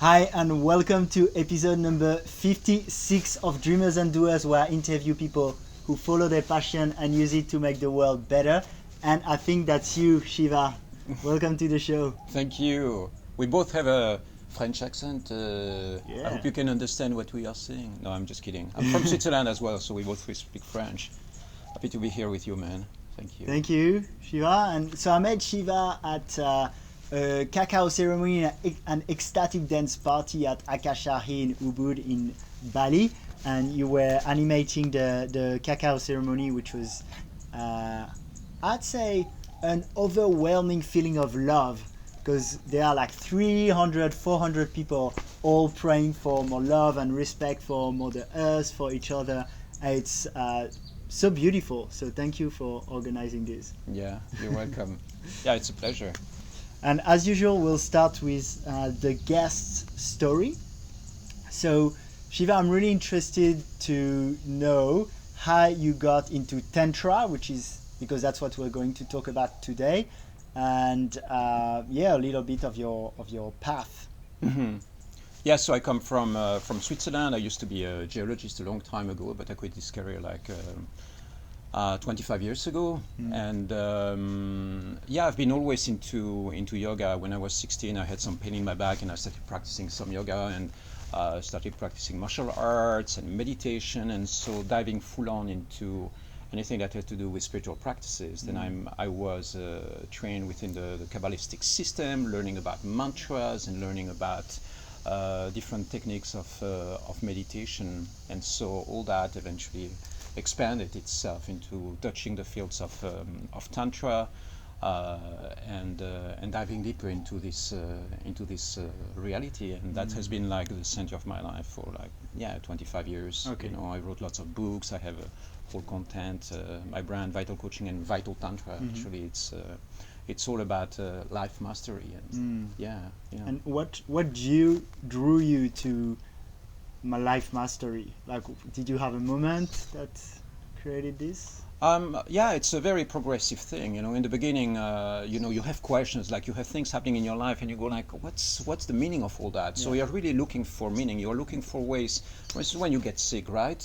Hi and welcome to episode number 56 of Dreamers and Doers, where I interview people who follow their passion and use it to make the world better. And I think that's you, Shiva. Welcome to the show. Thank you. We both have a French accent. I hope you can understand what we are saying. No, I'm just kidding. I'm from Switzerland as well, so we both speak French. Happy to be here with you, man. Thank you. Thank you, Shiva. And so I met Shiva at a cacao ceremony, an ecstatic dance party at Akashahi in Ubud in Bali, and you were animating the cacao ceremony, which was, I'd say, an overwhelming feeling of love, because there are like 300, 400 people all praying for more love and respect for Mother Earth, for each other. It's so beautiful. So thank you for organizing this. Yeah, you're welcome. Yeah, it's a pleasure. And as usual, we'll start with the guest story. So, Shiva, I'm really interested to know how you got into Tantra, which is because that's what we're going to talk about today, and a little bit of your path. Mm-hmm. Yeah, so I come from Switzerland. I used to be a geologist a long time ago, but I quit this career like 25 years ago. And I've been always into yoga. When I was 16, I had some pain in my back and I started practicing some yoga and started practicing martial arts and meditation, and so diving full on into anything that had to do with spiritual practices. Then I was trained within the Kabbalistic system, learning about mantras and learning about different techniques of meditation, and so all that eventually expanded itself into touching the fields of Tantra and diving deeper into this reality, and that has been like the center of my life for 25 years. Okay. You know, I wrote lots of books. I have full content. My brand, Vital Coaching and Vital Tantra. Actually, it's all about life mastery, and And what drew you to my life mastery? Like, did you have a moment that created this? It's a very progressive thing. You know, in the beginning, you have questions, like you have things happening in your life, and you go like, what's the meaning of all that? So you're really looking for meaning. You're looking for ways. For instance, when you get sick, right,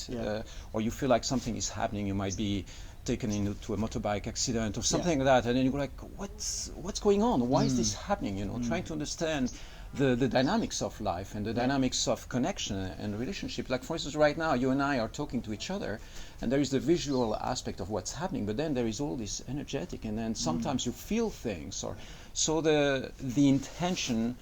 or you feel like something is happening, you might be taken into a motorbike accident or something like that, and then you go like, what's going on? Why is this happening? You know, trying to understand the dynamics of life and the dynamics of connection and relationship. Like, for instance, right now, you and I are talking to each other, and there is the visual aspect of what's happening, but then there is all this energetic, and then sometimes you feel things. So the intention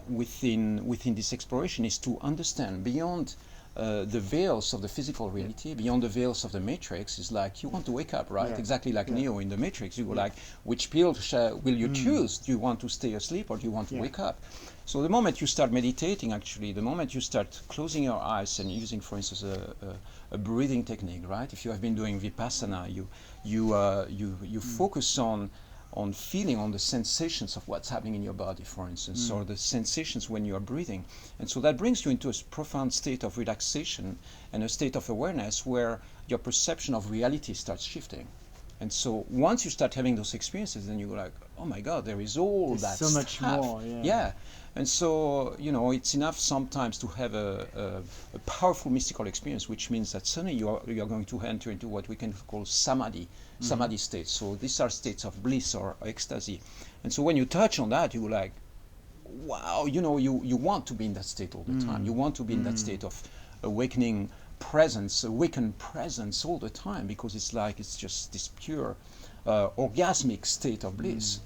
within this exploration is to understand beyond the veils of the physical reality, beyond the veils of the matrix. Is like you want to wake up, right? Exactly like Neo in the Matrix. You go like, which pill will you choose? Do you want to stay asleep or do you want to wake up? So the moment you start meditating, actually, the moment you start closing your eyes and using, for instance, a breathing technique, right? If you have been doing Vipassana, you focus on feeling, on the sensations of what's happening in your body, for instance, or the sensations when you are breathing. And so that brings you into a profound state of relaxation and a state of awareness where your perception of reality starts shifting. And so once you start having those experiences, then you go like, oh my God, there is all that so much stuff. more. Yeah. And so, you know, it's enough sometimes to have a powerful mystical experience, which means that suddenly you are going to enter into what we can call samadhi states. So these are states of bliss or ecstasy. And so when you touch on that, you go like, wow, you know, you want to be in that state all the time. You want to be in that state of awakened presence all the time, because it's just this pure orgasmic state of bliss.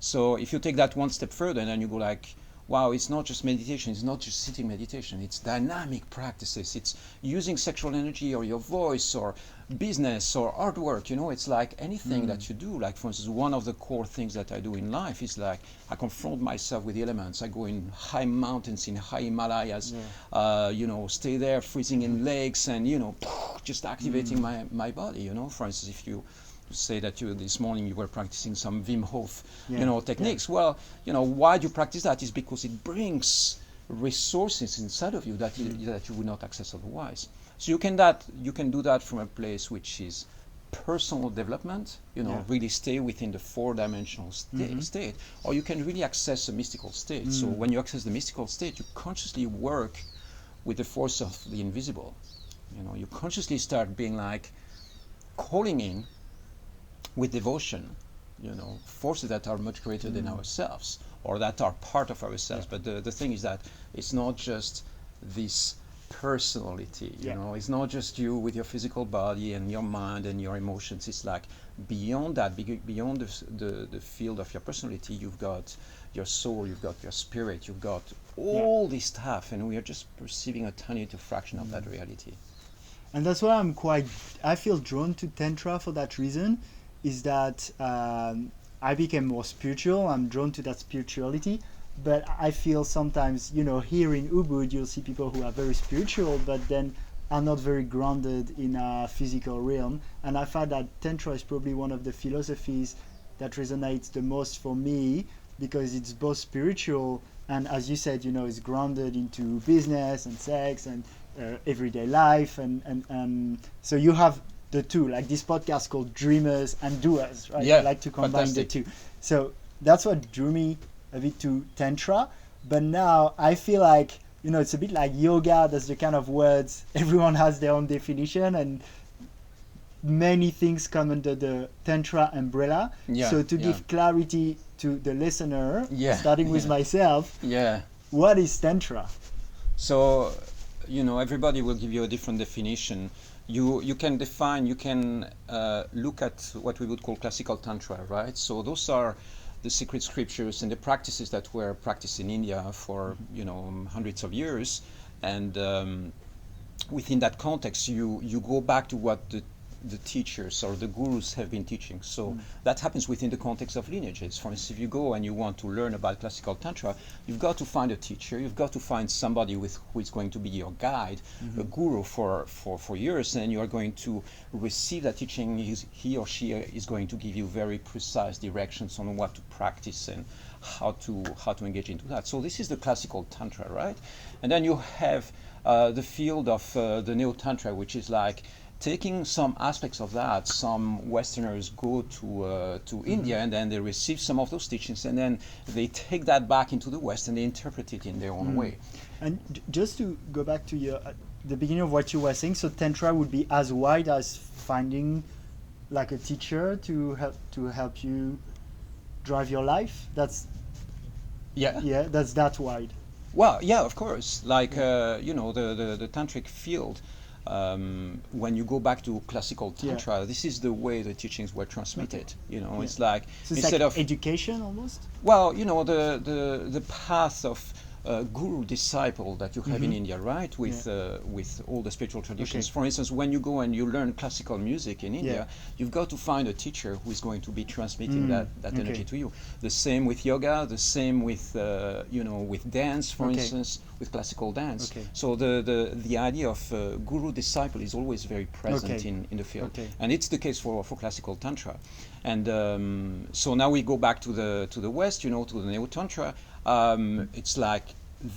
So if you take that one step further, and then you go like, wow, it's not just meditation, it's not just sitting meditation, it's dynamic practices, it's using sexual energy or your voice or business or artwork, you know, it's like anything that you do. Like, for instance, one of the core things that I do in life is like, I confront myself with the elements. I go in high mountains, in high Himalayas, stay there freezing in lakes and, just activating my body, you know. For instance, if you say that this morning you were practicing some Wim Hof, techniques. Well, why do you practice that? Is because it brings resources inside of you that you would not access otherwise. So you can do that from a place which is personal development, really stay within the four-dimensional state, or you can really access a mystical state. So when you access the mystical state, you consciously work with the force of the invisible. You consciously start being like calling in with devotion, forces that are much greater than ourselves, or that are part of ourselves. But the thing is that it's not just this personality, it's not just you with your physical body and your mind and your emotions. It's like beyond that, beyond the field of your personality, you've got your soul, you've got your spirit, you've got all this stuff, and we are just perceiving a tiny little fraction of that reality. And that's why I feel drawn to Tantra for that reason, is that I became more spiritual. I'm drawn to that spirituality. But I feel sometimes, here in Ubud, you'll see people who are very spiritual, but then are not very grounded in a physical realm. And I find that Tantra is probably one of the philosophies that resonates the most for me, because it's both spiritual and, as you said, it's grounded into business and sex and everyday life. And so you have the two, like this podcast called Dreamers and Doers, right? Yeah, I like to combine fantastic. the two. So that's what drew me a bit to Tantra. But now I feel like, it's a bit like yoga. That's the kind of words, everyone has their own definition, and many things come under the Tantra umbrella. So to give clarity to the listener, starting with myself, what is Tantra? So, everybody will give you a different definition. You can look at what we would call classical Tantra, right? So those are the secret scriptures and the practices that were practiced in India for hundreds of years, and within that context, you go back to what the teachers or the gurus have been teaching. So that happens within the context of lineages. For instance, if you go and you want to learn about classical Tantra, you've got to find a teacher, you've got to find somebody who is going to be your guide, a guru for years, and you are going to receive that teaching. He or she is going to give you very precise directions on what to practice and how to engage into that. So this is the classical Tantra, right? And then you have the field of the Neo-Tantra, which is like taking some aspects of that. Some Westerners go to India, and then they receive some of those teachings, and then they take that back into the West and they interpret it in their own way. And just to go back to the beginning of what you were saying, so Tantra would be as wide as finding like a teacher to help you drive your life. That's that wide. Well, yeah, of course. Like the tantric field. When you go back to classical Tantra, this is the way the teachings were transmitted. It's like so instead like of education almost. Well, the path of guru disciple that you have in India, right? With all the spiritual traditions. For instance, when you go and you learn classical music in India, you've got to find a teacher who is going to be transmitting that energy to you. The same with yoga. The same with with dance, for instance, with classical dance. So the idea of guru disciple is always very present in the field, and it's the case for classical Tantra. And so now we go back to the West, to the Neo-Tantra. It's like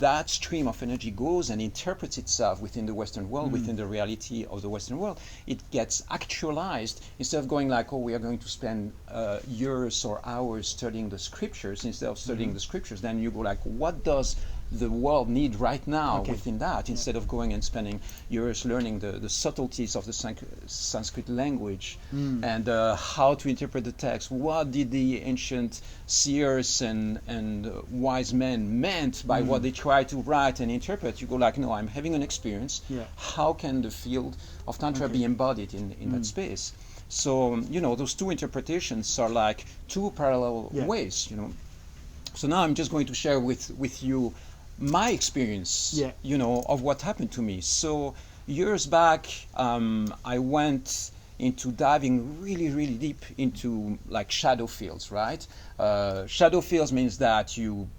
that stream of energy goes and interprets itself within the Western world, within the reality of the Western world. It gets actualized. Instead of going like, we are going to spend years or hours studying the scriptures, instead of studying the scriptures, then you go like, what does the world need right now within that, instead of going and spending years learning the subtleties of the Sanskrit language and how to interpret the text. What did the ancient seers and wise men meant by what they tried to write and interpret? You go like, no, I'm having an experience. How can the field of Tantra be embodied in that space? So, those two interpretations are like two parallel ways, So now I'm just going to share with you my experience, of what happened to me. So years back, I went into diving really, really deep into like shadow fields, right? Shadow fields means that you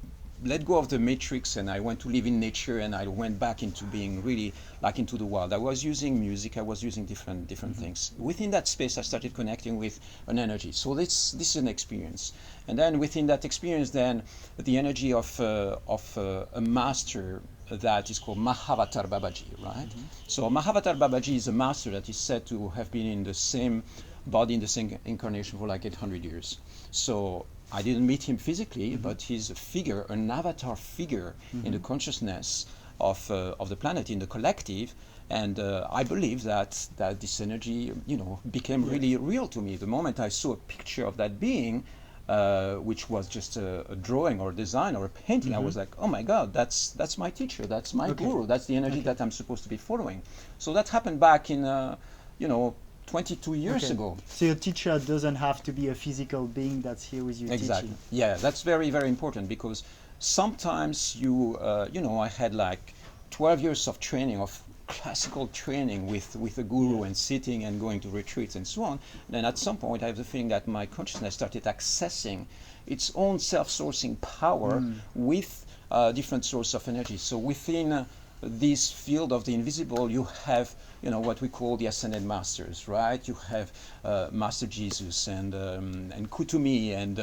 let go of the matrix, and I went to live in nature, and I went back into being really like into the wild. I was using music, I was using different things. Within that space, I started connecting with an energy. So this is an experience. And then within that experience, then the energy of a master that is called Mahavatar Babaji, right? So Mahavatar Babaji is a master that is said to have been in the same body in the same incarnation for like 800 years. So I didn't meet him physically, but he's a figure, an avatar figure in the consciousness of the planet, in the collective. And I believe that this energy, became really real to me. The moment I saw a picture of that being, which was just a drawing or a design or a painting, I was like, oh my God, that's my teacher, that's my guru, that's the energy that I'm supposed to be following. So that happened back in, 22 years ago. So your teacher doesn't have to be a physical being that's here with you Exactly. teaching. Yeah, that's very, very important, because sometimes I had like 12 years of training, of classical training with a guru and sitting and going to retreats and so on. And then at some point I have the feeling that my consciousness started accessing its own self-sourcing power with different source of energy. So within this field of the invisible, you have what we call the ascended masters, right? You have Master Jesus and Kutumi and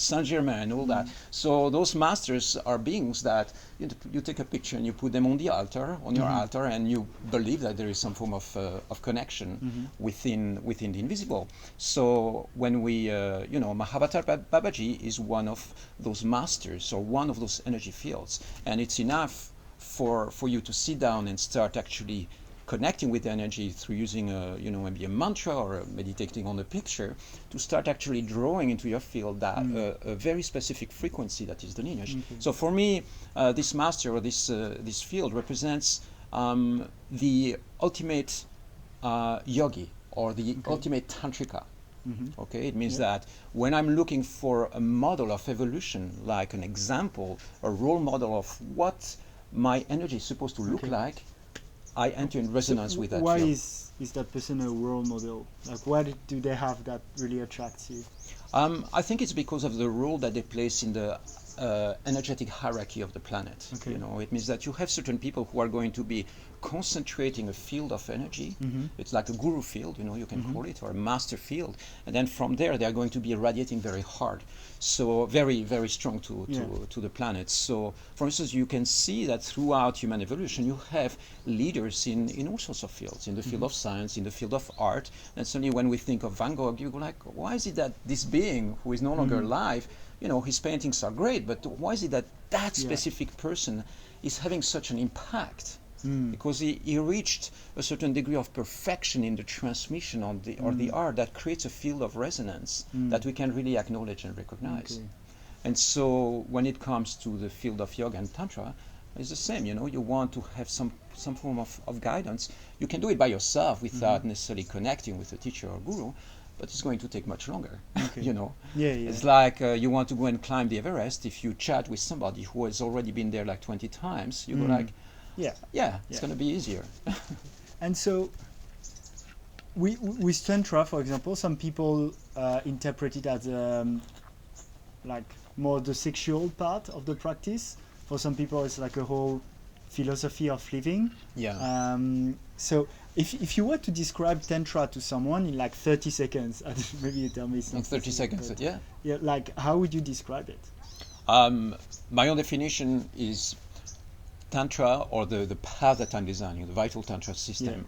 Saint Germain and all that. So those masters are beings that you take a picture and you put them on the altar, on your altar, and you believe that there is some form of connection within the invisible. So when we, Mahavatar Babaji is one of those masters, or one of those energy fields, and it's enough for you to sit down and start actually connecting with the energy through using maybe a mantra or meditating on a picture, to start actually drawing into your field that a very specific frequency that is the lineage. So for me, this master or this field represents the ultimate yogi, or the ultimate tantrika. Okay, it means that when I'm looking for a model of evolution, like an example, a role model of what my energy is supposed to look like, I enter in resonance with that why field. is that person a role model? Like, why do they have that really attracts you? I think it's because of the role that they place in the energetic hierarchy of the planet. Okay. It means that you have certain people who are going to be concentrating a field of energy. It's like a guru field, you can call it, or a master field. And then from there, they are going to be irradiating very hard. So very, very strong to the planet. So, for instance, you can see that throughout human evolution, you have leaders in all sorts of fields, in the field of science, in the field of art. And suddenly when we think of Van Gogh, you go like, why is it that this being who is no longer alive, his paintings are great, but why is it that specific person is having such an impact? Because he reached a certain degree of perfection in the transmission of the art that creates a field of resonance that we can really acknowledge and recognize. And so when it comes to the field of yoga and tantra, it's the same. You want to have some form of guidance. You can do it by yourself without necessarily connecting with a teacher or guru, but it's going to take much longer. It's like you want to go and climb the Everest. If you chat with somebody who has already been there like 20 times, you go like, it's going to be easier. And so with Tantra, for example, some people interpret it as like more the sexual part of the practice. For some people, it's like a whole philosophy of living. So if you were to describe Tantra to someone in like 30 seconds, maybe you tell me something. 30 seconds, yeah. Yeah, like how would you describe it? My own definition is Tantra, or the path that I'm designing, the vital Tantra system.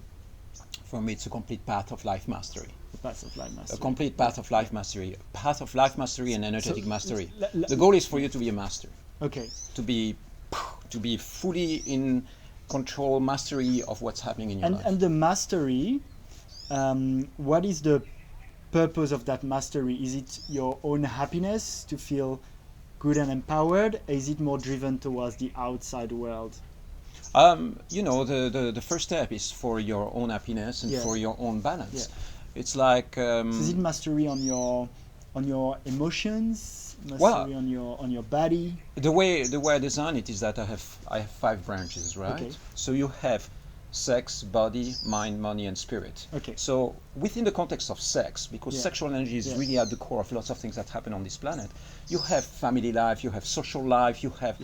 For me, it's a complete path of life mastery. The path of life mastery. A complete path of life mastery. Path of life mastery and energetic mastery. The goal is for you to be a master. Okay. To be fully in control, mastery of what's happening in your life. And the mastery, what is the purpose of that mastery? Is it your own happiness, to feel good and empowered? Is it more driven towards the outside world? The first step is for your own happiness and for your own balance. It's like so is it mastery on your emotions, mastery on your body? The way I design it is that I have 5 branches, right? Okay. So you have sex, body, mind, money, and spirit. Okay. So within the context of sex, because sexual energy is really at the core of lots of things that happen on this planet, you have family life, you have social life, you have...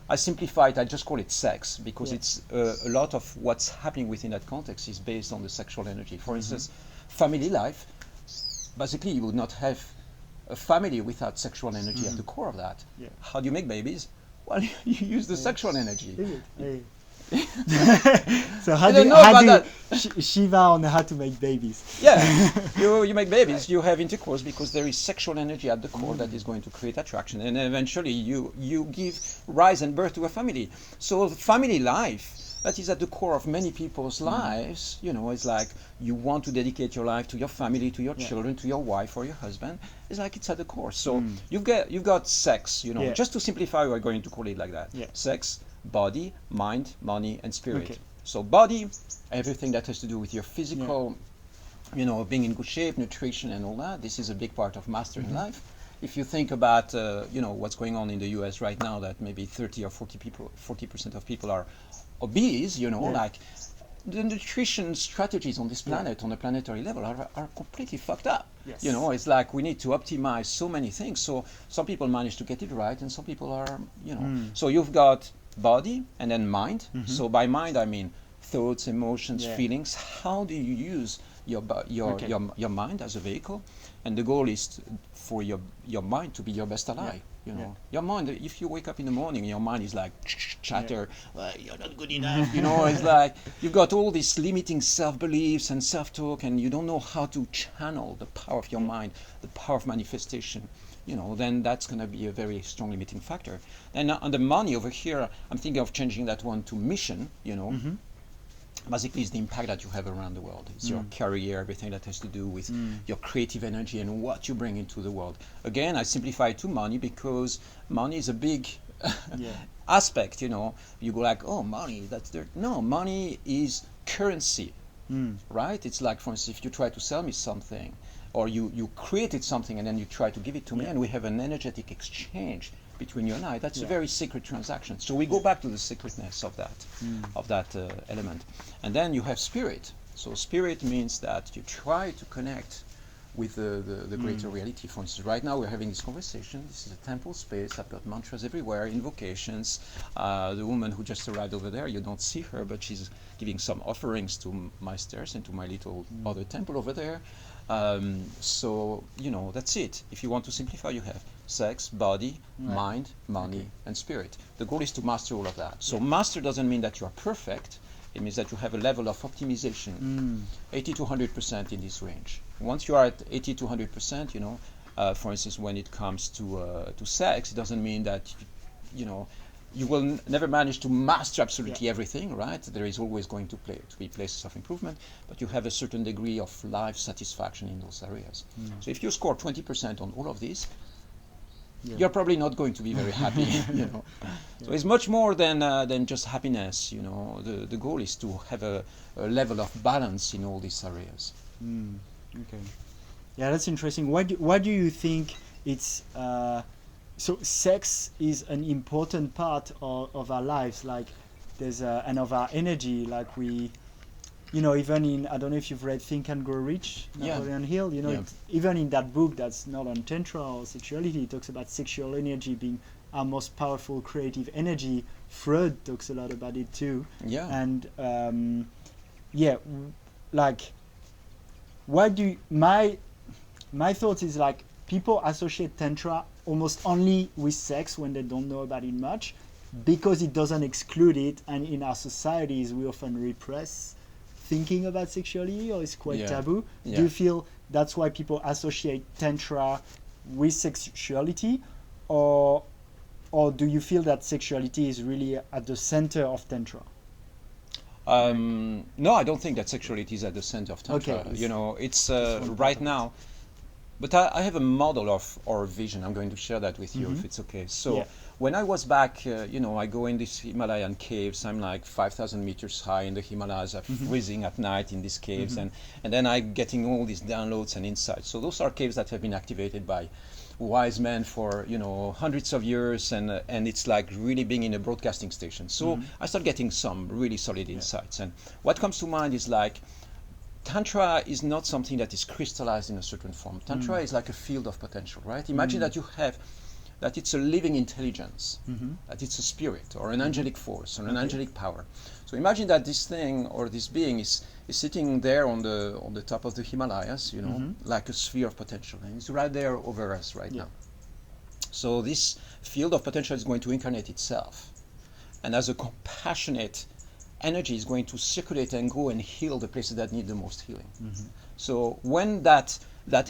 I simplify it, I just call it sex, because it's a lot of what's happening within that context is based on the sexual energy. For instance, family life, basically you would not have a family without sexual energy at the core of that. How do you make babies? Well, you use the sexual energy. So how I don't know about Shiva on how to make babies? Yeah, you make babies, you have intercourse because there is sexual energy at the core that is going to create attraction, and eventually you give rise and birth to a family. So family life, that is at the core of many people's lives. It's like you want to dedicate your life to your family, to your children, to your wife or your husband. It's like it's at the core. So you've got sex, just to simplify, we're going to call it like that. Sex, body, mind, money, and spirit. Okay. So body, everything that has to do with your physical, being in good shape, nutrition and all that. This is a big part of mastering life. If you think about, what's going on in the US right now, that maybe 30 or 40% of people are obese, like the nutrition strategies on this planet, on a planetary level, are completely fucked up. Yes. It's like we need to optimize so many things. So some people manage to get it right, and some people are, So you've got body and then mind. So by mind I mean thoughts, emotions, feelings. How do you use your mind as a vehicle? And the goal is for your mind to be your best ally. Your mind, if you wake up in the morning, your mind is like chatter, well, you're not good enough, it's like you've got all these limiting self-beliefs and self-talk, and you don't know how to channel the power of your mind, the power of manifestation. Then that's going to be a very strong limiting factor. And on the money over here, I'm thinking of changing that one to mission, Basically, it's the impact that you have around the world. It's your career, everything that has to do with your creative energy and what you bring into the world. Again, I simplify it to money because money is a big aspect. You go like, oh, money, that's dirt. No, money is currency, right? It's like, for instance, if you try to sell me something, or you created something and then you try to give it to me, and we have an energetic exchange between you and I. That's a very sacred transaction. So we go back to the sacredness of that element. And then you have spirit. So spirit means that you try to connect with the greater reality. For instance, right now we're having this conversation. This is a temple space. I've got mantras everywhere, invocations. The woman who just arrived over there, you don't see her, but she's giving some offerings to my stairs and to my little other temple over there. So, that's it. If you want to simplify, you have sex, body, mind, money, and spirit. The goal is to master all of that. So master doesn't mean that you are perfect. It means that you have a level of optimization, 80 to 100% in this range. Once you are at 80 to 100%, for instance, when it comes to sex, it doesn't mean that, you will never manage to master absolutely everything, right? There is always going to be places of improvement, but you have a certain degree of life satisfaction in those areas. So if you score 20% on all of these, you're probably not going to be very happy, So it's much more than just happiness, The goal is to have a level of balance in all these areas. Okay. Yeah, that's interesting. Why do you think it's so sex is an important part of our lives? Like there's and of our energy. Like we, even in, I don't know if you've read Think and Grow Rich, Napoleon Hill. Even in that book that's not on Tantra or sexuality, it talks about sexual energy being our most powerful creative energy. Freud talks a lot about it too. Yeah. And like, why do my thoughts is like people associate Tantra almost only with sex when they don't know about it much, because it doesn't exclude it, and in our societies we often repress thinking about sexuality, or it's quite taboo. Do you feel that's why people associate Tantra with sexuality, or do you feel that sexuality is really at the center of Tantra? No, I don't think that sexuality is at the center of Tantra. Okay. It's right now. But I have a model or vision. I'm going to share that with you if it's okay. So when I was back, I go in these Himalayan caves. I'm like 5,000 meters high in the Himalayas. I'm freezing at night in these caves. And then I'm getting all these downloads and insights. So those are caves that have been activated by wise men for, hundreds of years. And it's like really being in a broadcasting station. So I start getting some really solid insights. And what comes to mind is like, Tantra is not something that is crystallized in a certain form. Tantra is like a field of potential, right? Imagine that that it's a living intelligence, that it's a spirit or an angelic force or an angelic power. So imagine that this thing or this being is sitting there on the top of the Himalayas, like a sphere of potential, and it's right there over us right now. So this field of potential is going to incarnate itself, and as a compassionate energy is going to circulate and go and heal the places that need the most healing. So when that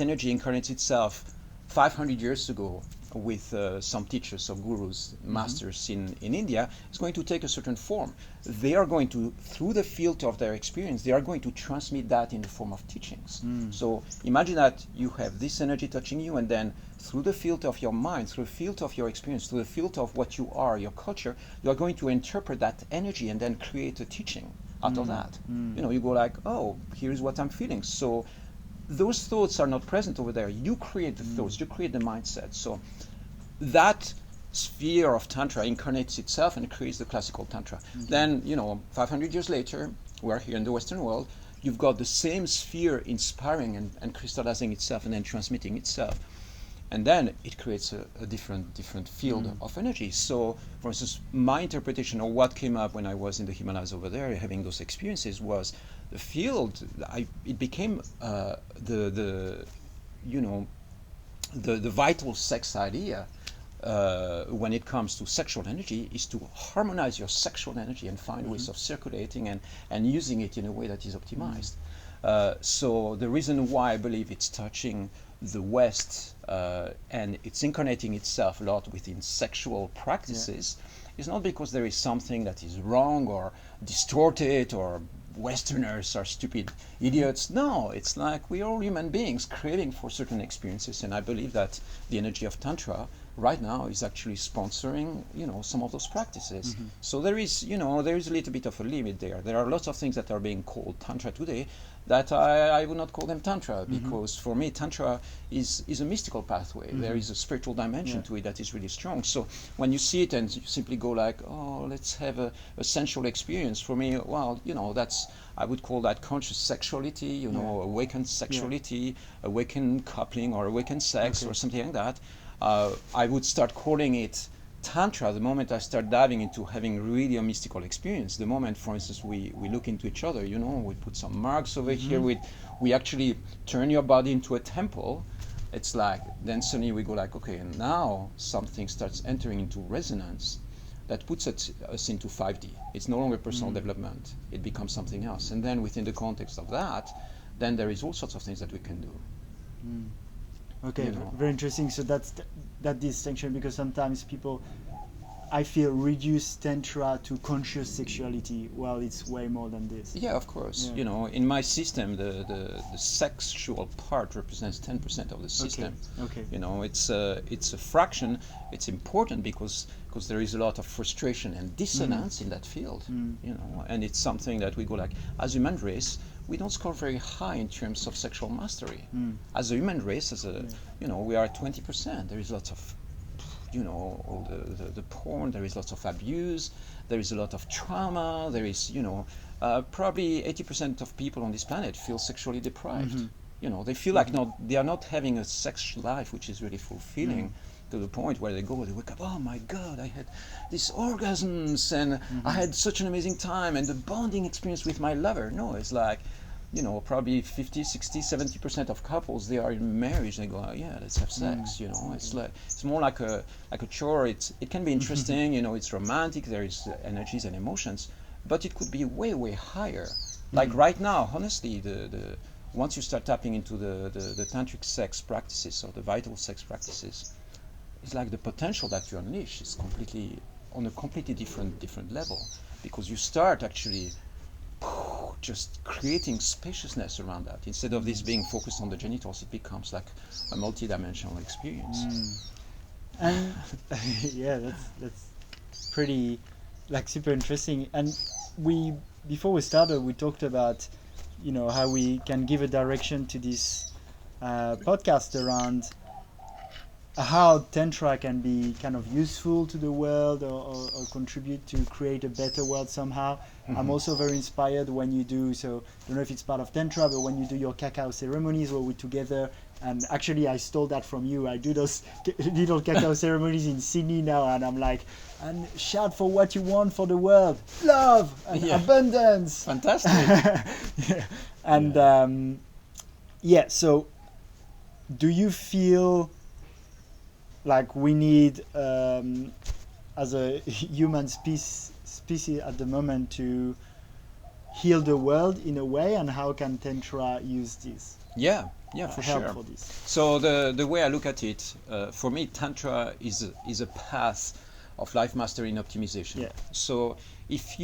energy incarnates itself 500 years ago with some teachers or gurus, masters in India, it's going to take a certain form. They are going to, through the filter of their experience, they are going to transmit that in the form of teachings. So imagine that you have this energy touching you, and then through the filter of your mind, through the filter of your experience, through the filter of what you are, your culture, you are going to interpret that energy and then create a teaching out of that. You know, you go like, oh, here's what I'm feeling. So those thoughts are not present over there. You create the thoughts, you create the mindset. So that sphere of Tantra incarnates itself and creates the classical Tantra. Then, 500 years later, we're here in the Western world, you've got the same sphere inspiring and crystallizing itself and then transmitting itself. And then it creates a different field of energy. So, for instance, my interpretation of what came up when I was in the Himalayas over there, having those experiences, was the field. It became the vital sex idea when it comes to sexual energy is to harmonize your sexual energy and find ways of circulating and using it in a way that is optimized. So the reason why I believe it's touching the West and it's incarnating itself a lot within sexual practices is not because there is something that is wrong or distorted or Westerners are stupid idiots. No, it's like we are all human beings craving for certain experiences, and I believe that the energy of Tantra right now is actually sponsoring, some of those practices. So there is a little bit of a limit there. There are lots of things that are being called Tantra today that I would not call them Tantra, because for me Tantra is a mystical pathway. There is a spiritual dimension to it that is really strong. So when you see it and you simply go like, oh, let's have a sensual experience, for me, well, that's, I would call that conscious sexuality, awakened sexuality, awakened coupling or awakened sex or something like that. I would start calling it Tantra the moment I start diving into having really a mystical experience. The moment, for instance, we look into each other, we put some marks over here, we actually turn your body into a temple. It's like, then suddenly we go like, okay, and now something starts entering into resonance that puts us into 5D. It's no longer personal development. It becomes something else. And then within the context of that, then there is all sorts of things that we can do. Okay, very interesting. So that's that distinction, because sometimes people, I feel, reduce Tantra to conscious sexuality. Well, it's way more than this. Yeah, of course. In my system, the sexual part represents 10% of the system. Okay. It's a fraction. It's important because there is a lot of frustration and dissonance in that field. And it's something that we go like, as human race, we don't score very high in terms of sexual mastery. As a human race, we are at 20%. There is lots of, all the porn, there is lots of abuse, there is a lot of trauma, there is, probably 80% of people on this planet feel sexually deprived. They feel like they are not having a sex life which is really fulfilling. To the point where they wake up, oh my God, I had these orgasms and I had such an amazing time and the bonding experience with my lover. No, it's like, probably 50, 60, 70% of couples, they are in marriage, they go, oh, yeah, let's have sex, It's like, it's more like a chore. It can be interesting, it's romantic, there is energies and emotions, but it could be way, way higher. Like right now, honestly, the once you start tapping into the tantric sex practices or the vital sex practices, it's like the potential that you unleash is completely on a completely different level, because you start actually just creating spaciousness around that. Instead of this being focused on the genitals, it becomes like a multi-dimensional experience. And that's pretty super interesting. And before we started, we talked about how we can give a direction to this podcast around how Tantra can be kind of useful to the world or contribute to create a better world somehow. I'm also very inspired when you do, so I don't know if it's part of Tantra, but when you do your cacao ceremonies where we're together, and actually I stole that from you. I do those little cacao ceremonies in Sydney now, and I'm like, and shout for what you want for the world, love and abundance. Fantastic. And so do you feel like we need, as a human species at the moment, to heal the world in a way, and how can Tantra use this Yeah, for help sure. for this? So the way I look at it, for me, Tantra is a path of life mastery and optimization. Yeah. So if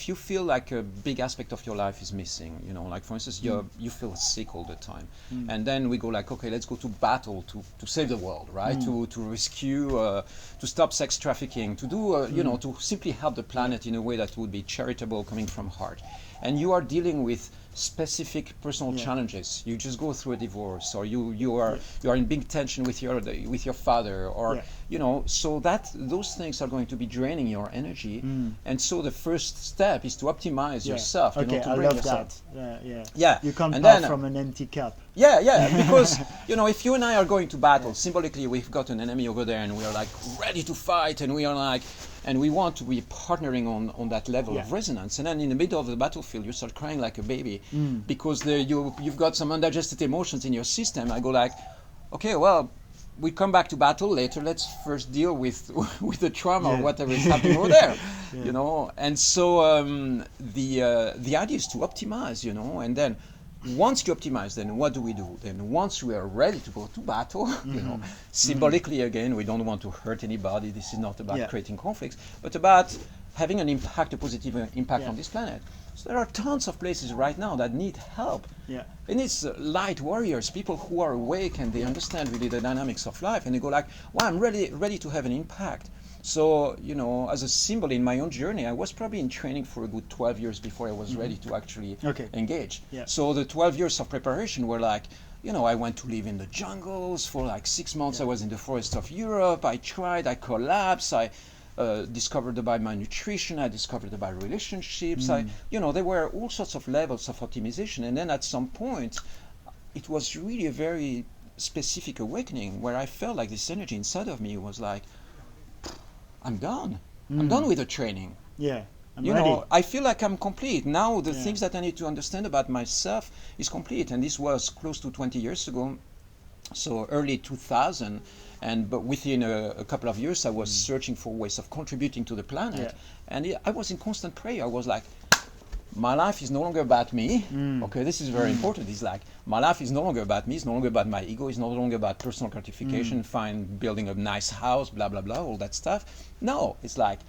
you feel like a big aspect of your life is missing, like for instance, you feel sick all the time, and then we go like, okay, let's go to battle to save the world, right? To rescue, to stop sex trafficking, to do, to simply help the planet in a way that would be charitable, coming from heart. And you are dealing with specific personal challenges. You just go through a divorce, or you are in big tension with your father, or so that those things are going to be draining your energy. And so the first step is to optimize yourself. Okay, To I bring love yourself. that. Yeah. You can't And pour then, from an empty cup. Yeah, because if you and I are going to battle, symbolically we've got an enemy over there, and we are like ready to fight, and we are like, and we want to be partnering on that level of resonance. And then in the middle of the battlefield, you start crying like a baby because you've got some undigested emotions in your system. I go like, okay, well, we come back to battle later. Let's first deal with the trauma or whatever is happening over there, And so the idea is to optimize, and then once you optimize, then what do we do? Then once we are ready to go to battle, symbolically again, we don't want to hurt anybody. This is not about creating conflicts, but about having an impact, a positive impact on this planet. So there are tons of places right now that need help. And it's light warriors, people who are awake and they understand really the dynamics of life, and they go like, well, I'm ready to have an impact. So, as a symbol in my own journey, I was probably in training for a good 12 years before I was ready to actually engage. So the 12 years of preparation were like, I went to live in the jungles for like 6 months. I was in the forests of Europe. I collapsed. I discovered about my nutrition. I discovered about relationships. There were all sorts of levels of optimization. And then at some point, it was really a very specific awakening where I felt like this energy inside of me was like, I'm done. I'm done with the training. I'm ready. I feel like I'm complete. Now the things that I need to understand about myself is complete. And this was close to 20 years ago, so early 2000. But within a couple of years, I was searching for ways of contributing to the planet. And I was in constant prayer. I was like, my life is no longer about me. Okay, this is very important. It's like, my life is no longer about me. It's no longer about my ego. It's no longer about personal gratification, building a nice house, blah, blah, blah, all that stuff. No, it's like,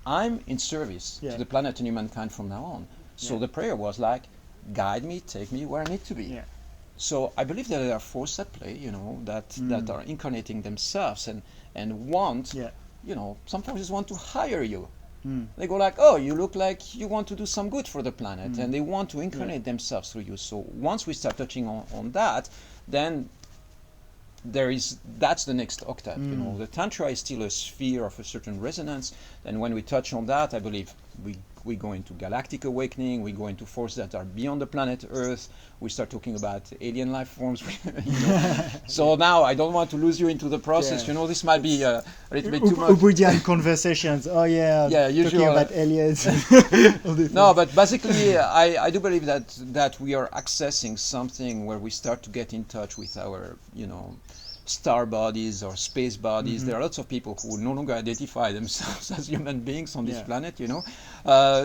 I'm in service to the planet and humankind from now on. So the prayer was like, guide me, take me where I need to be. So I believe that there are forces at play, that are incarnating themselves and want, sometimes just want to hire you. They go like, oh, you look like you want to do some good for the planet, and they want to incarnate themselves through you. So once we start touching on that, then that's the next octave. The Tantra is still a sphere of a certain resonance, and when we touch on that, I believe we go into galactic awakening, we go into forces that are beyond the planet Earth, we start talking about alien life forms. So now I don't want to lose you into the process. This might be a little bit too much. Ubudian conversations. Usually talking about aliens. No, but basically I do believe that we are accessing something where we start to get in touch with our star bodies or space bodies. There are lots of people who no longer identify themselves as human beings on this planet,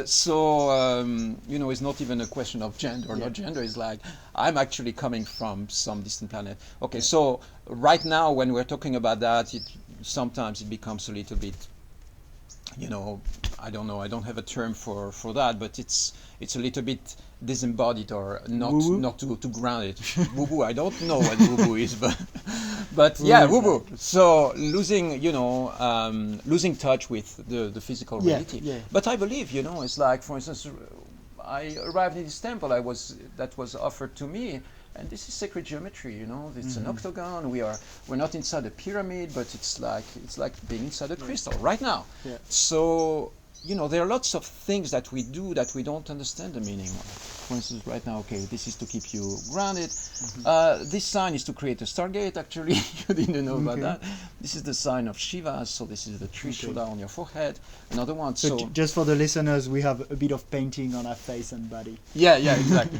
So, it's not even a question of gender or not gender. It's like, I'm actually coming from some distant planet. Okay, so right now when we're talking about that, sometimes it becomes a little bit, I don't know, I don't have a term for that, but it's a little bit disembodied or not to ground it. Woo-woo, I don't know what woo-woo is, but yeah, woo-woo. So losing touch with the physical reality. But I believe, it's like, for instance, I arrived in this temple that was offered to me, and this is sacred geometry. It's an octagon. We're not inside a pyramid, but it's like being inside a crystal right now. So there are lots of things that we do that we don't understand the meaning of. For instance, right now, okay, this is to keep you grounded. This sign is to create a stargate, actually. You didn't know about that. This is the sign of Shiva, so this is the Trishula on your forehead. Another one. So just for the listeners, we have a bit of painting on our face and body. Yeah, exactly.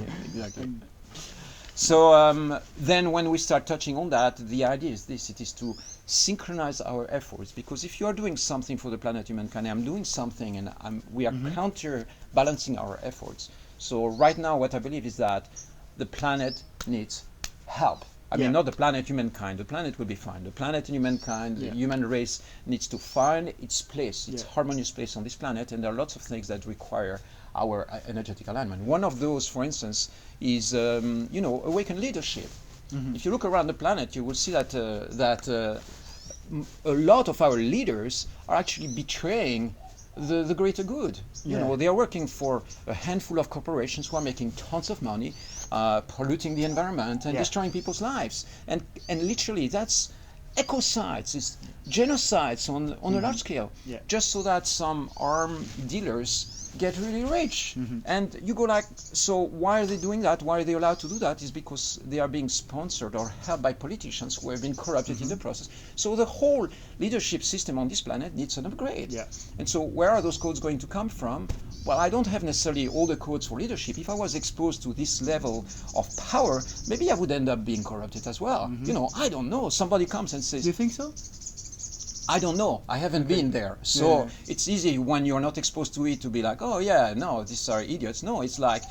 So then when we start touching on that, the idea is this: it is to synchronize our efforts, because if you are doing something for the planet, humankind, I'm doing something, and we are counterbalancing our efforts. So right now what I believe is that the planet needs help. I mean, not the planet, humankind. The planet will be fine. The planet and humankind, the human race needs to find its place, its harmonious place on this planet, and there are lots of things that require our energetic alignment. One of those, for instance, is awakened leadership. If you look around the planet, you will see that a lot of our leaders are actually betraying the greater good. You know, they are working for a handful of corporations who are making tons of money, polluting the environment and destroying people's lives. And literally, that's ecocides, it's genocides on a large scale, just so that some arms dealers get really rich. And you go like, so why are they doing that? Why are they allowed to do that? Is because they are being sponsored or helped by politicians who have been corrupted in the process. So the whole leadership system on this planet needs an upgrade. And so where are those codes going to come from? Well, I don't have necessarily all the codes for leadership. If I was exposed to this level of power, maybe I would end up being corrupted as well. You know, I don't know. Somebody comes and says, Do you think so? I don't know. I haven't been there. So it's easy when you're not exposed to it to be like, oh yeah, no, these are idiots. No, it's like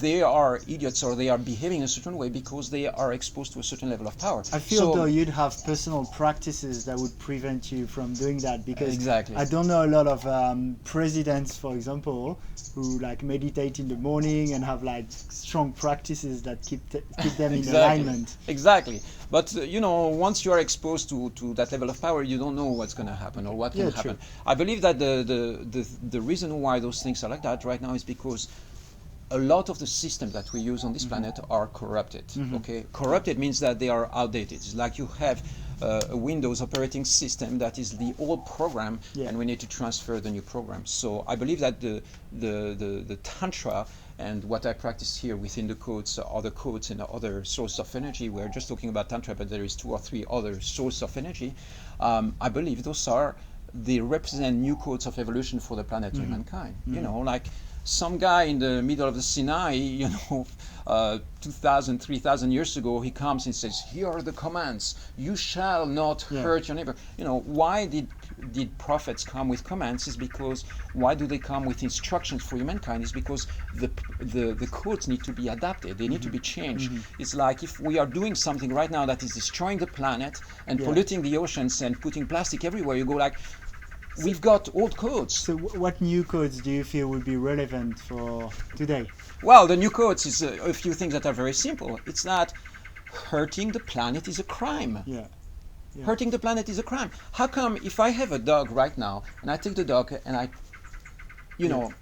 they are idiots or they are behaving a certain way because they are exposed to a certain level of power. I feel though you'd have personal practices that would prevent you from doing that, because I don't know a lot of presidents, for example, who like meditate in the morning and have like strong practices that keep them in alignment. Exactly. But once you are exposed to that level of power, you don't know what's going to happen or what can happen. I believe that the reason why those things are like that right now is because a lot of the systems that we use on this planet are corrupted. Okay, corrupted means that they are outdated. It's like you have a Windows operating system that is the old program, and we need to transfer the new program. So I believe that the Tantra and what I practice here within the codes, other codes and other sources of energy, we're just talking about Tantra, but there is 2 or 3 other sources of energy. I believe they represent new codes of evolution for the planet and humankind. You know, like some guy in the middle of the Sinai, 2,000, 3,000 years ago, he comes and says, here are the commands. You shall not hurt your neighbor. Why did prophets come with commands? Is because why do they come with instructions for humankind? Is because the codes need to be adapted. They need to be changed. It's like if we are doing something right now that is destroying the planet and polluting the oceans and putting plastic everywhere, you go like, we've got old codes. So what new codes do you feel would be relevant for today? Well, the new codes is a few things that are very simple. It's that hurting the planet is a crime. Hurting the planet is a crime. How come if I have a dog right now and I take the dog and I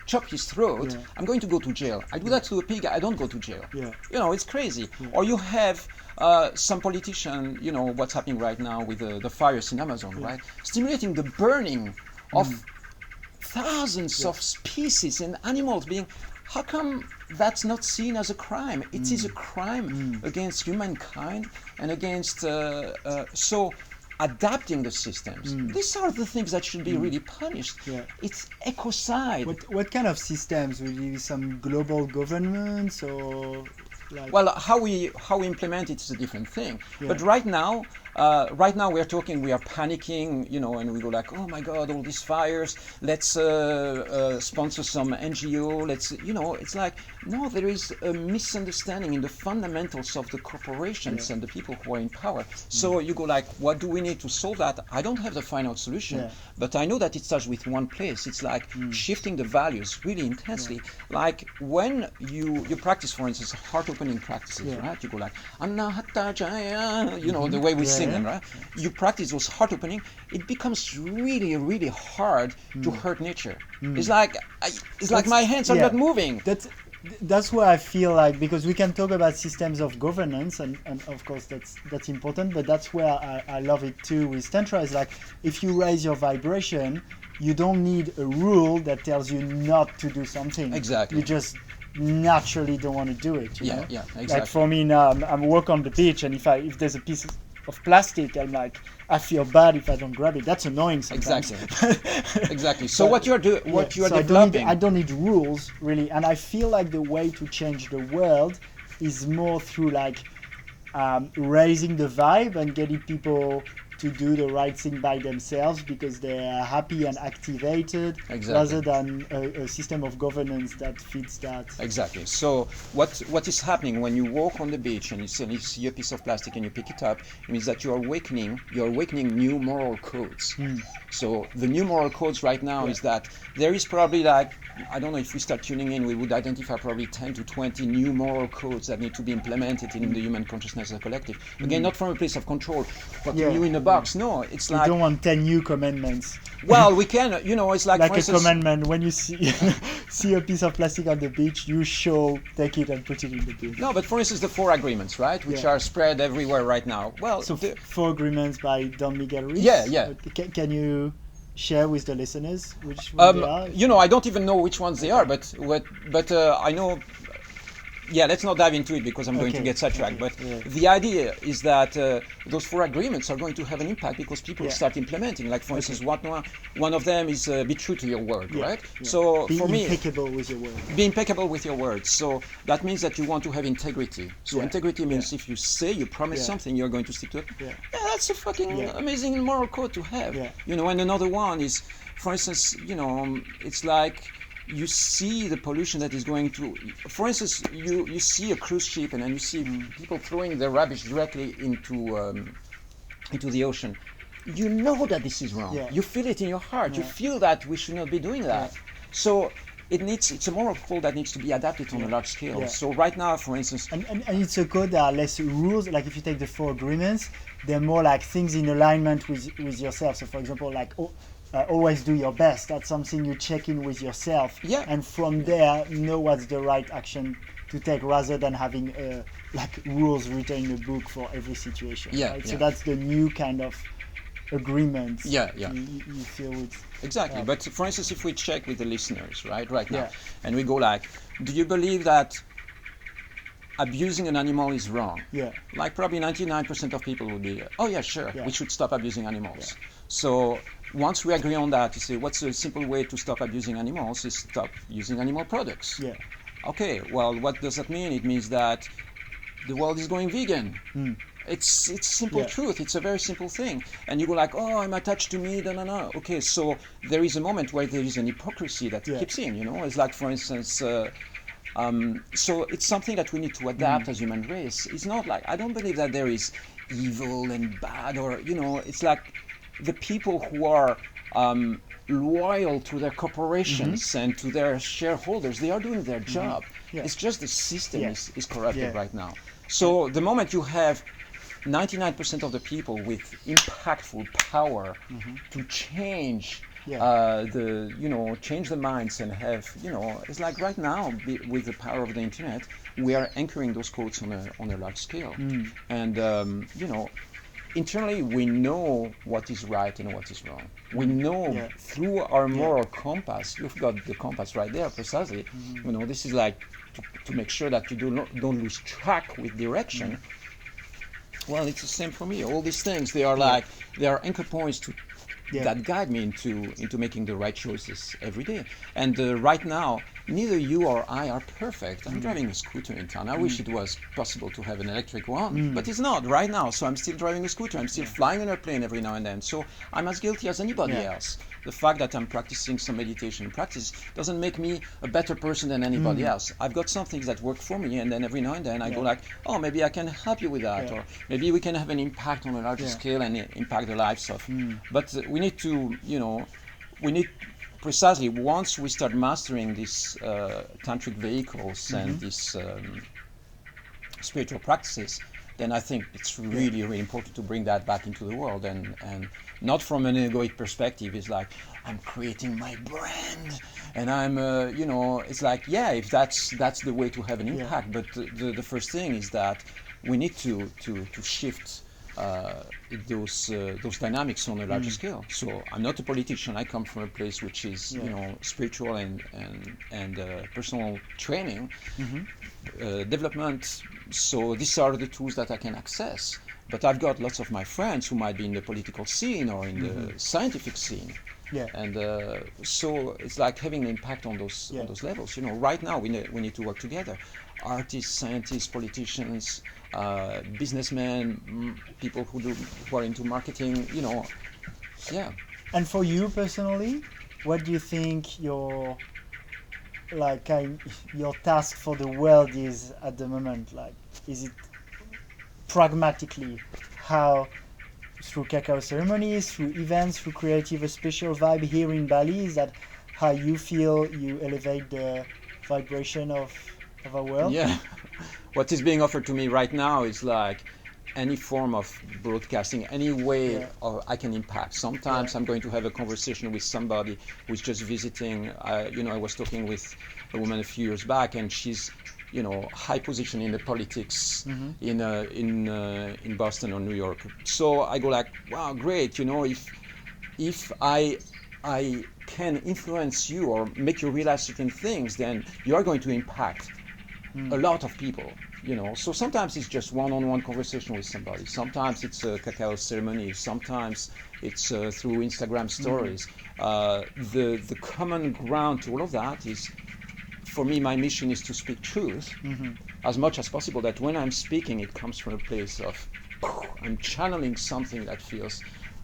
chop his throat, I'm going to go to jail. I do that to a pig, I don't go to jail. It's crazy. Or you have some politician, what's happening right now with the fires in Amazon, right? Stimulating the burning of thousands of species and animals being. How come that's not seen as a crime? It is a crime against humankind and against so adapting the systems. These are the things that should be really punished. It's ecocide. What kind of systems? Will you some global governments or? Well, how we implement it is a different thing. But right now we are talking, we are panicking, and we go like, oh my God, all these fires. Let's sponsor some NGO. Let's, it's like, no, there is a misunderstanding in the fundamentals of the corporations and the people who are in power. So you go like, what do we need to solve that? I don't have the final solution, but I know that it starts with one place. It's like shifting the values really intensely. Like when you practice, for instance, heart-opening practices, right? You go like, Anahata Jaya, the way we sing them, right? You practice those heart opening, it becomes really, really hard to hurt nature. It's like my hands are not moving. That's where I feel like, because we can talk about systems of governance and of course that's important, but that's where I love it too with Tantra. Is like if you raise your vibration, you don't need a rule that tells you not to do something. Exactly. You just naturally don't want to do it. You know? Exactly. Like for me now, I'm walk on the beach, and if there's a piece of plastic, I'm like, I feel bad if I don't grab it. That's annoying sometimes. Exactly. So what you are developing, I don't need rules really, and I feel like the way to change the world is more through like raising the vibe and getting people to do the right thing by themselves because they are happy and activated, Exactly. rather than a system of governance that fits that. Exactly. So what is happening when you walk on the beach and you suddenly see a piece of plastic and you pick it up, it means that you're awakening new moral codes. So the new moral codes right now is that there is probably like, I don't know, if we start tuning in, we would identify probably 10 to 20 new moral codes that need to be implemented in the human consciousness as a collective. Again, not from a place of control, putting you in a box. No, it's like... You don't want 10 new commandments. Well, we can, you know, it's like... Like for a instance, commandment, when you see a piece of plastic on the beach, you take it and put it in the bin. No, but for instance, the 4 agreements, right, which are spread everywhere right now. Well, so 4 agreements by Don Miguel Ruiz. Yeah. Can you share with the listeners which ones they are? You know, I don't even know which ones they are, but I know. Yeah, let's not dive into it because I'm going to get sidetracked. But the idea is that those 4 agreements are going to have an impact because people start implementing. Like, for instance, one of them is be true to your word, right? Yeah. So be for me, impeccable with your word. Be impeccable with your words. So that means that you want to have integrity. So integrity means if you say, you promise something, you're going to stick to it. Yeah, that's a fucking amazing moral code to have. Yeah. You know, and another one is, for instance, you know, it's like, you see the pollution that is going to, for instance, you see a cruise ship and then you see people throwing their rubbish directly into the ocean. You know that this is wrong. You feel it in your heart. You feel that we should not be doing that. So it's a moral code that needs to be adapted on a large scale. So right now, for instance, and it's a code that are less rules. Like if you take the 4 agreements, they're more like things in alignment with yourself. So for example, like always do your best. That's something you check in with yourself, and from there know what's the right action to take, rather than having like rules written in a book for every situation. Right? So that's the new kind of agreement. You feel with exactly. But for instance, if we check with the listeners, right now, and we go like, do you believe that abusing an animal is wrong? Like probably 99% of people would be, oh yeah, sure, we should stop abusing animals. So once we agree on that, you say, what's a simple way to stop abusing animals? Is stop using animal products. Okay, well, what does that mean? It means that the world is going vegan. It's simple truth. It's a very simple thing. And you go like, oh, I'm attached to meat. No. Okay, so there is a moment where there is an hypocrisy that kicks in, you know? It's like, for instance, so it's something that we need to adapt as human race. It's not like, I don't believe that there is evil and bad, or, you know, it's like the people who are loyal to their corporations and to their shareholders, they are doing their job. It's just the system is corrupted right now. So the moment you have 99% of the people with impactful power to change change the minds and have, you know, it's like right now with the power of the internet, we are anchoring those codes on a large scale. And you know, internally we know what is right and what is wrong. We know through our moral compass. You've got the compass right there precisely. You know, this is like to make sure that you don't lose track with direction. Well, it's the same for me. All these things, they are like, they are anchor points that guide me into making the right choices every day. And right now, neither you or I are perfect. I'm driving a scooter in town. I wish it was possible to have an electric one, but it's not right now. So I'm still driving a scooter. I'm still flying an airplane every now and then. So I'm as guilty as anybody else. The fact that I'm practicing some meditation practice doesn't make me a better person than anybody else. I've got some things that work for me, and then every now and then I go like, oh, maybe I can help you with that, or maybe we can have an impact on a larger scale and impact the lives of. But we need to, you know, precisely once we start mastering these tantric vehicles and these spiritual practices, then I think it's really, really important to bring that back into the world, and not from an egoic perspective. It's like, I'm creating my brand, and I'm, you know, it's like, yeah, if that's the way to have an impact. But the first thing is that we need to shift those dynamics on a larger scale. So I'm not a politician. I come from a place which is, you know, spiritual and personal training, development. So these are the tools that I can access. But I've got lots of my friends who might be in the political scene or in the scientific scene, Yeah. And so it's like having an impact on those levels. You know, right now we need to work together. Artists, scientists, politicians, businessmen, people who are into marketing. You know, yeah. And for you personally, what do you think your your task for the world is at the moment? Like, is it pragmatically how through cacao ceremonies, through events, through creative, a special vibe here in Bali? Is that how you feel you elevate the vibration of our world? Yeah. What is being offered to me right now is like any form of broadcasting, any way I can impact. Sometimes I'm going to have a conversation with somebody who's just visiting. I was talking with a woman a few years back, and she's, high position in the politics in Boston or New York. So I go like, wow, great. If I can influence you or make you realize certain things, then you are going to impact a lot of people. So sometimes it's just one-on-one conversation with somebody. Sometimes it's a cacao ceremony. Sometimes it's through Instagram stories. The common ground to all of that is, for me, my mission is to speak truth as much as possible. That when I'm speaking, it comes from a place of I'm channeling something that feels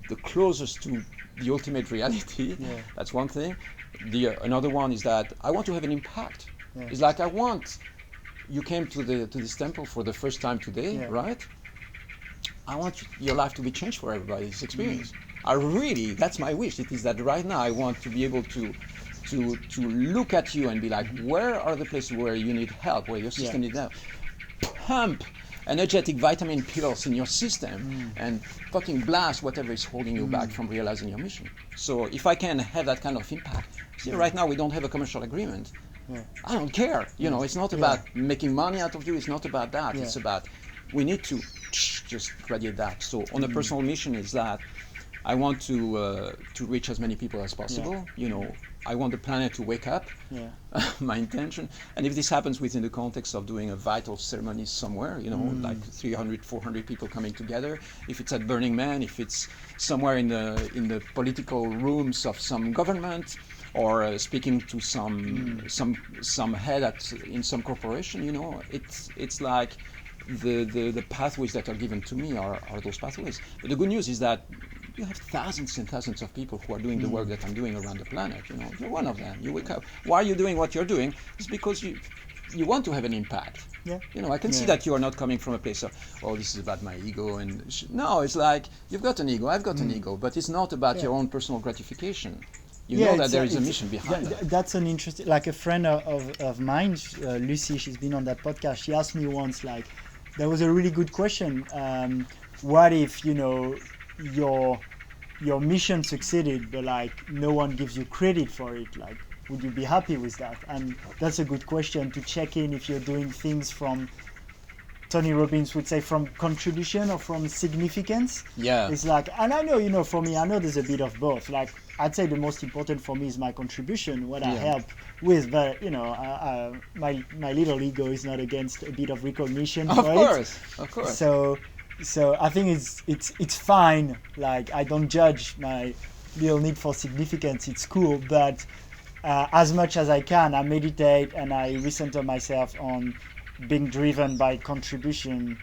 the closest to the ultimate reality. Yeah. That's one thing. Another one is that I want to have an impact. Yeah. It's like you came to this temple for the first time today, right? I want your life to be changed for everybody's experience. That's my wish. It is that right now I want to be able to look at you and be like, where are the places where you need help, where your system needs help? Pump energetic vitamin pills in your system and fucking blast whatever is holding you back from realizing your mission. So if I can have that kind of impact, see, right now we don't have a commercial agreement. I don't care. It's not about making money out of you. It's not about that. It's about we need to just radiate that. So on a personal mission is that I want to reach as many people as possible. I want the planet to wake up. My intention. And if this happens within the context of doing a vital ceremony somewhere, like 300, 400 people coming together, if it's at Burning Man, if it's somewhere in the political rooms of some government, or speaking to some head in some corporation, it's like the pathways that are given to me are those pathways. But the good news is that you have thousands and thousands of people who are doing the work that I'm doing around the planet. You're one of them. You wake up. Why are you doing what you're doing? It's because you want to have an impact. I can see that you are not coming from a place of, this is about my ego. No, it's like, you've got an ego, I've got an ego, but it's not about your own personal gratification. You know that there is a mission behind that. That's an interesting, like a friend of mine, Lucy, she's been on that podcast. She asked me once, like, there was a really good question. What if, your mission succeeded, but like no one gives you credit for it? Like, would you be happy with that? And that's a good question to check in if you're doing things from, Tony Robbins would say, from contribution or from significance. Yeah. It's like, and I know, for me, I know there's a bit of both. Like, I'd say the most important for me is my contribution, what I help with. But my little ego is not against a bit of recognition. Of course. So I think it's fine. Like, I don't judge my little need for significance. It's cool, but as much as I can, I meditate and I recenter myself on being driven by contribution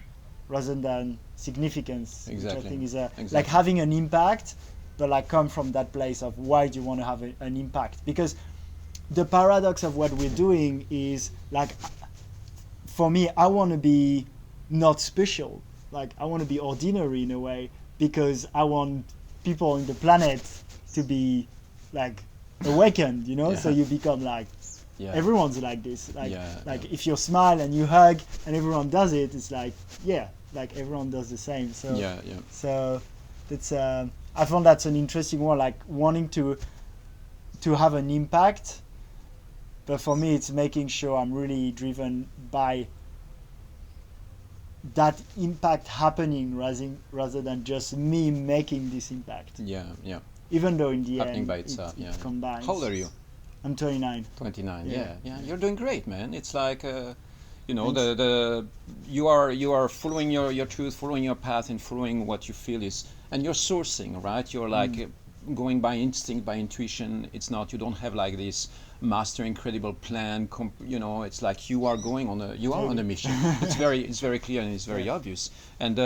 rather than significance. Exactly. Which I think is like having an impact, but like come from that place of why do you want to have an impact? Because the paradox of what we're doing is, like, for me, I want to be not special. Like, I want to be ordinary in a way, because I want people on the planet to be like awakened, so you become like everyone's like this, like if you smile and you hug and everyone does it, it's like like everyone does the same. So so that's I found that's an interesting one, like wanting to have an impact, but for me it's making sure I'm really driven by that impact happening rather than just me making this impact. Even though in the happening end by itself, it combines. How old are you? I'm 29. 29. Yeah. You're doing great, man. It's like you are following your truth, following your path, and following what you feel is, and you're sourcing, right? You're like going by instinct, by intuition. It's not. You don't have like this master incredible plan. You know, it's like you are going on a on a mission. It's very clear and it's very obvious. And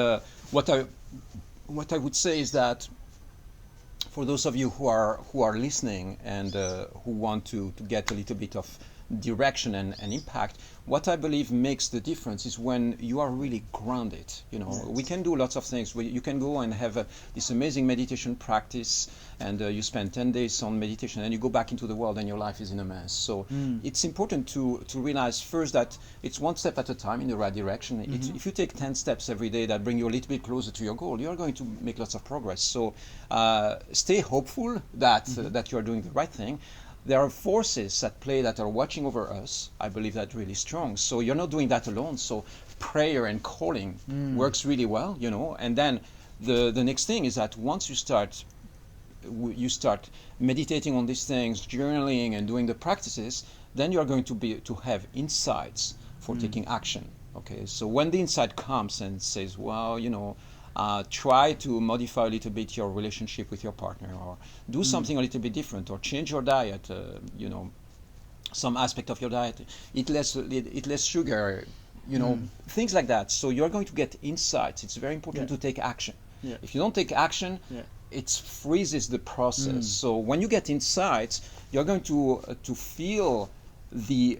what I would say is that for those of you who are listening and who want to get a little bit of direction and impact, what I believe makes the difference is when you are really grounded. You know, we can do lots of things. You can go and have this amazing meditation practice, and you spend 10 days on meditation, and you go back into the world, and your life is in a mess. So it's important to realize first that it's one step at a time in the right direction. If you take 10 steps every day that bring you a little bit closer to your goal, you're going to make lots of progress. So stay hopeful that that you are doing the right thing. There are forces at play that are watching over us. I believe that really strong. So you're not doing that alone. So prayer and calling works really well, you know. And then the next thing is that once you start meditating on these things, journaling and doing the practices, then you're going to have insights for taking action. Okay. So when the insight comes and says, well, you know, try to modify a little bit your relationship with your partner, or do something a little bit different, or change your diet, you know, some aspect of your diet, eat less sugar, you know, things like that. So you're going to get insights. It's very important to take action. If you don't take action, it freezes the process. So when you get insights, you're going to feel the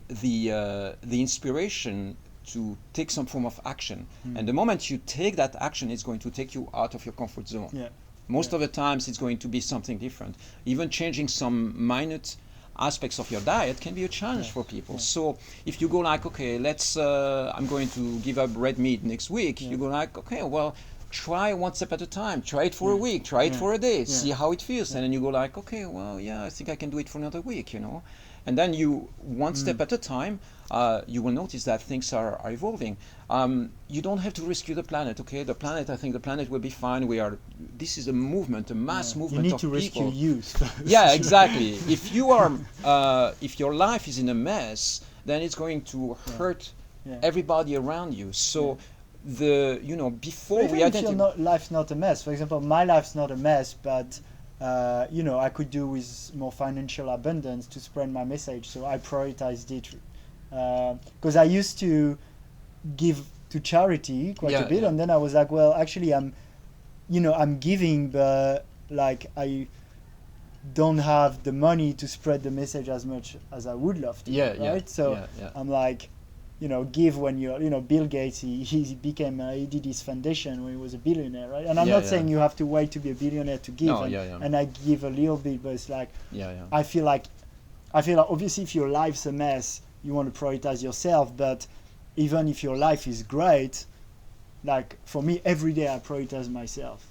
inspiration to take some form of action. And the moment you take that action, it's going to take you out of your comfort zone. Most of the times it's going to be something different. Even changing some minute aspects of your diet can be a challenge for people. So if you go like, okay, I'm going to give up red meat next week, you go like, okay, well, try one step at a time. Try it for a week, try it for a day, see how it feels. And then you go like, okay, well, yeah, I think I can do it for another week, you know. And then you, one step at a time, you will notice that things are evolving. You don't have to rescue the planet, okay? The planet, I think the planet will be fine. This is a movement, a mass movement of people. You need to rescue you first. Yeah, exactly. If you are, if your life is in a mess, then it's going to hurt everybody around you. So before even we if your life's not a mess. For example, my life's not a mess, but I could do with more financial abundance to spread my message. So I prioritized it because I used to give to charity quite a bit, and then I was like, well, actually, I'm giving, but like I don't have the money to spread the message as much as I would love to. So I'm like, give when you're, Bill Gates, he did his foundation when he was a billionaire, right? And I'm not saying you have to wait to be a billionaire to give. And I give a little bit, but it's like, I feel like obviously if your life's a mess, you want to prioritize yourself, but even if your life is great, like for me, every day I prioritize myself.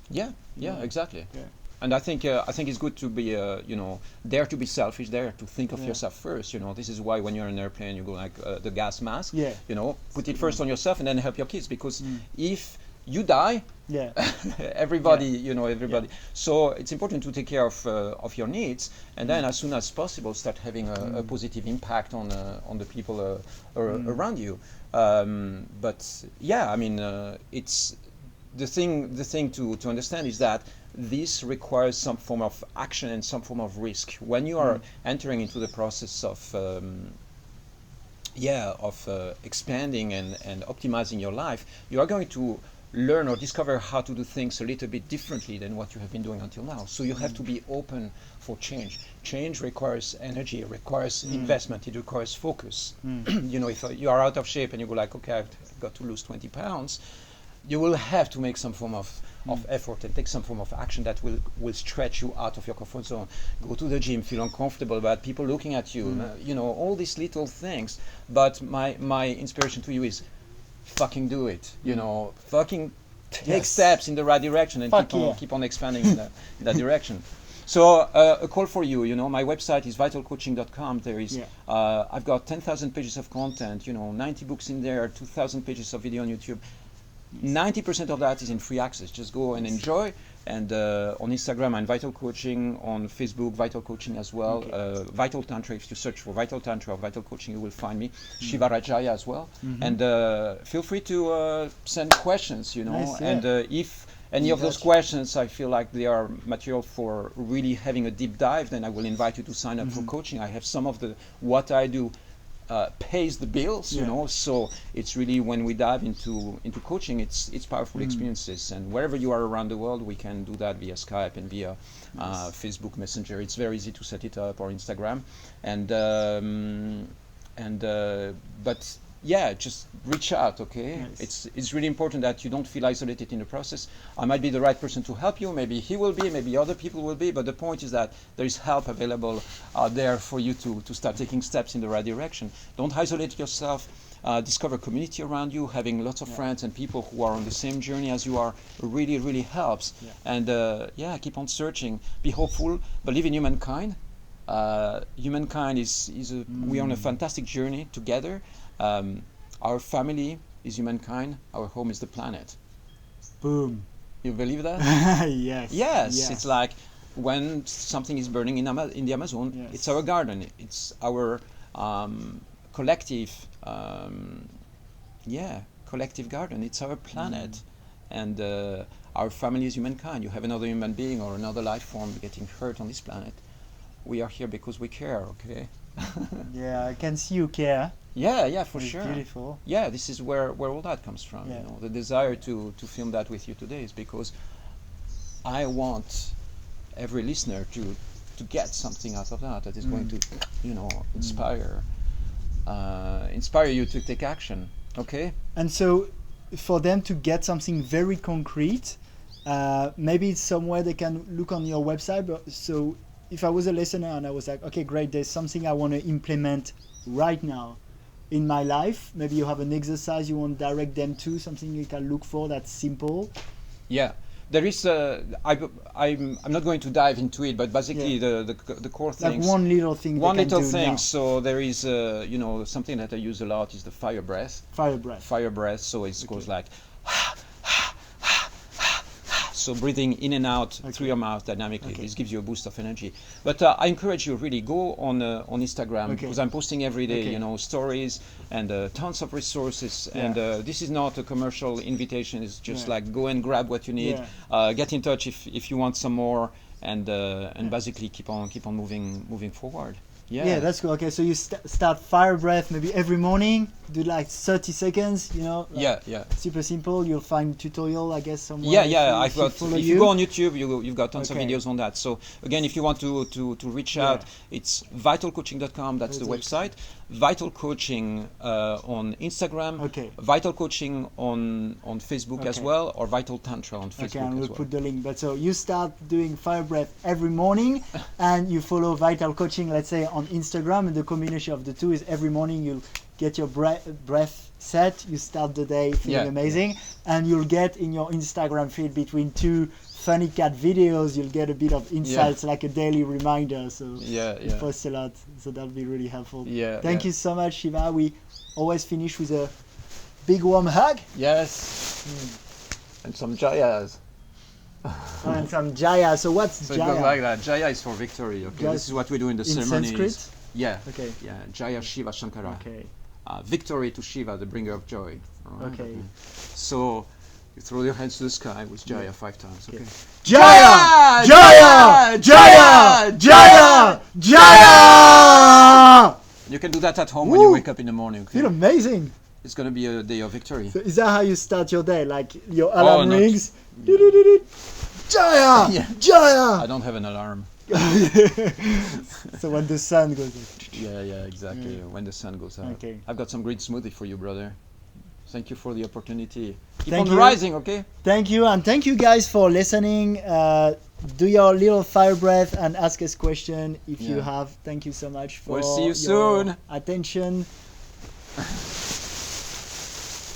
Exactly. And I think it's good to be dare to be selfish, dare to think of yourself first. This is why when you're in an airplane, you go like the gas mask. Put it first on yourself and then help your kids, because if you die, everybody. So it's important to take care of your needs, and then as soon as possible start having a positive impact on the people around you. But I mean, it's the thing to understand is that this requires some form of action and some form of risk. When you are entering into the process of expanding and optimizing your life, you are going to learn or discover how to do things a little bit differently than what you have been doing until now. So you have to be open for change. Change requires energy, it requires investment, it requires focus. If you are out of shape and you go like, okay, I've got to lose 20 pounds, you will have to make some form of effort and take some form of action that will stretch you out of your comfort zone. Go to the gym, feel uncomfortable about people looking at you, all these little things. But my inspiration to you is fucking do it. Fucking take steps in the right direction and keep on expanding in that direction. So a call for you, my website is vitalcoaching.com. There is, I've got 10,000 pages of content, 90 books in there, 2,000 pages of video on YouTube. 90% of that is in free access. Just go and enjoy. And on Instagram, I'm Vital Coaching. On Facebook, Vital Coaching as well. Vital Tantra. If you search for Vital Tantra or Vital Coaching, you will find me. Shiva Rajaya as well. And feel free to send questions. Nice, and if any of those Gotcha. questions, I feel like they are material for really having a deep dive, then I will invite you to sign up for coaching. I have some of the what I do pays the bills, you Yeah. know. So it's really when we dive into coaching, it's powerful experiences, and wherever you are around the world, we can do that via Skype and via Facebook Messenger. It's very easy to set it up, or Instagram, but yeah, just reach out, okay? Nice. It's really important that you don't feel isolated in the process. I might be the right person to help you, maybe he will be, maybe other people will be, but the point is that there is help available out there for you to start taking steps in the right direction. Don't isolate yourself. Discover community around you. Having lots of friends and people who are on the same journey as you are really, really helps. Yeah. And keep on searching. Be hopeful. Believe in humankind. Humankind we are on a fantastic journey together. Our family is humankind. Our home is the planet. Boom. You believe that? Yes. Yes. It's like when something is burning in the Amazon, Yes. it's our garden. It's our collective, collective garden. It's our planet, and our family is humankind. You have another human being or another life form getting hurt on this planet. We are here because we care. Okay. Yeah, I can see you care. Yeah, for It's sure. beautiful. Yeah, this is where all that comes from. Yeah. You know, the desire to film that with you today is because I want every listener to get something out of that is going to, inspire you to take action. Okay. And so, for them to get something very concrete, maybe it's somewhere they can look on your website. But so, if I was a listener and I was like, okay, great, there's something I want to implement right now in my life. Maybe you have an exercise you want to direct them to, something you can look for that's simple. Yeah. There is I'm not going to dive into it, but basically the core things. Like one little thing. One they can little do thing. now. So there is something that I use a lot is the fire breath. Fire breath. Fire breath. So it goes like. So breathing in and out through your mouth dynamically. Okay. This gives you a boost of energy. But I encourage you really go on Instagram because I'm posting every day, stories and tons of resources. Yeah. And this is not a commercial invitation. It's just like go and grab what you need. Yeah. Get in touch if you want some more, and basically keep on moving forward. Yeah, that's cool. Okay, so you start fire breath maybe every morning. Do like 30 seconds. Like super simple. You'll find tutorial, I guess, somewhere. If you go on YouTube, you've got tons of videos on that. So again, if you want to reach out, it's vitalcoaching.com. That's the website. Vital Coaching on Instagram. Okay. Vital Coaching on Facebook as well, or Vital Tantra on Facebook Okay, and we'll as well. put the link. But so you start doing fire breath every morning, and you follow Vital Coaching, let's say, on Instagram, and the combination of the two is every morning you'll get your breath set. You start the day feeling amazing, and you'll get in your Instagram feed between two funny cat videos. You'll get a bit of insights, like a daily reminder. So you post a lot, so that'll be really helpful. Thank you so much, Shiva. We always finish with a big warm hug. Yes. And some jayas. And some jaya. So what's So jaya? it goes like that. Jaya is for victory. Okay, this is what we do in the ceremonies. Sanskrit? Yeah. Okay. Yeah. Jaya Shiva Shankara. Okay. Victory to Shiva, the bringer of joy. Right? Okay. So you throw your hands to the sky with Jaya 5 times. Okay. Jaya! Jaya! Jaya! Jaya! Jaya! You can do that at home when you wake up in the morning. Okay? Feel amazing. It's gonna be a day of victory. So is that how you start your day? Like your alarm not- rings? Jaya! Yeah. Jaya! I don't have an alarm. So when the sun goes Yeah, exactly. When the sun goes out. Okay. I've got some great smoothie for you, brother. Thank you for the opportunity. Keep Thank on you. rising, okay? Thank you, and thank you guys for listening. Do your little fire breath and ask us question if you have. Thank you so much for We'll see you your soon. attention.